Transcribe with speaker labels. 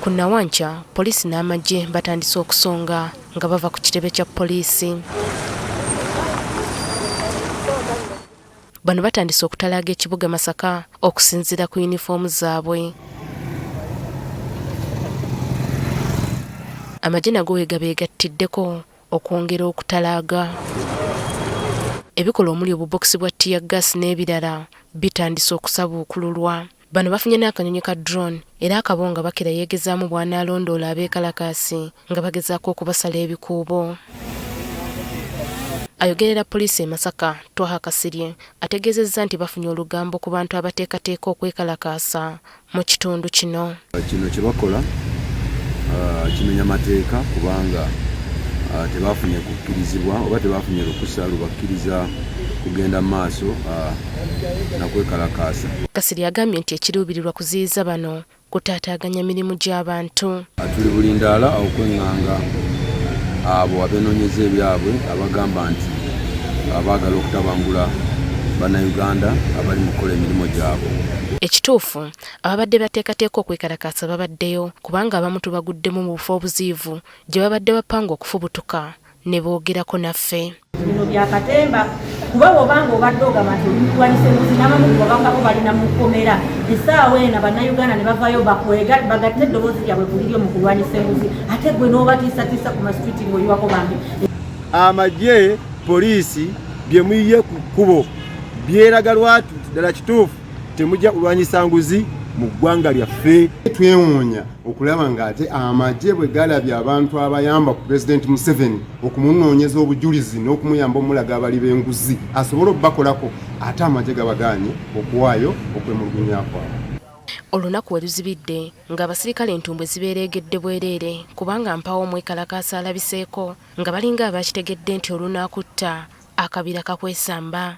Speaker 1: Ku Nawankya, poliisi n'amagye batandise okusonga nga bava ku kitebe kya poliisi. Bano batandise okutalaaga ekibuga Masaka okusinziira ku yunifoomu zaabwe. Amagye nago we gabeegattiddeko okwongera okutalaaga. Ebikola omuli obubokisi bwa ttiya gaasi n'ebirala bitandise okusabuukululwa. Bano bafunye n'akanyonyi ka drone era akabonga bakira yeegezaamu bw'anaalondoola abeekalakaasi nga bagezaako okubasala ebikuubo. Ayogerera poliisi e Masaka, Twaha Kasirye, ategeezezza nti bafunye olugambo ku bantu abateekateeka okwekalakaasa mu kitundu kino.
Speaker 2: Kino kye bakola kimenya mateeka kubanga tebafunye kukkirizibwa oba tebafunye lukusa lubakkiriza kugenda mu maaso nakwekalakaasa.
Speaker 1: Kasirye agambye nti ekiruubirirwa kuziyiza bano kutaataaganya mirimu gy'abantu.
Speaker 2: Tuli bulindaala okweŋŋanga abo abeenoonyeza ebyabwe abagamba nti abaagala okutabangula bannayuganda abali mu kukola emirimu gyabwe.
Speaker 1: Ekituufu ababadde bateekateeka okwekalakaasa babaddeyo kubanga abamu tubaguddemu mu bufo obuziivu gye babadde bapanga okufubutuka ne boogerako naffe.
Speaker 3: Bino bya katemba kuba bw'obanga obadde ogamba nti olulwanisa enguzi n'abamu babangako balina mu kkomera essaawa eno bannayuganda ne bavayo bagatte eddoboozi lyabwe ku liryo mu kulwanyisa enguzi ate gwe n'obatiisatiisa ku masituiti ng'oyiwako bambi.
Speaker 4: Amagye poliisi bye muyiye ku kkubo byeraga lwatu ddala kituufu temujja kulwanyisa nguzi mu ggwanga lyaffe.
Speaker 5: Twewuunya okulaba ng'ate amagye bwe galabye abantu abayamba ku Pulezidenti Museveni okumunoonyeza obujulizi n'okumuyamba omulaga abali b'enguzi asobole okubakolako ate amagye gabagaanye okuwaayo okwemulugunya kwabwe.
Speaker 1: Olunaku we luzibidde ng'abasirikale entumbwe zibeeregedde bwereere kubanga mpawo omwekalakaasa alabiseeko nga balinga abakitegedde nti olunaakutta akabira kakwesamba.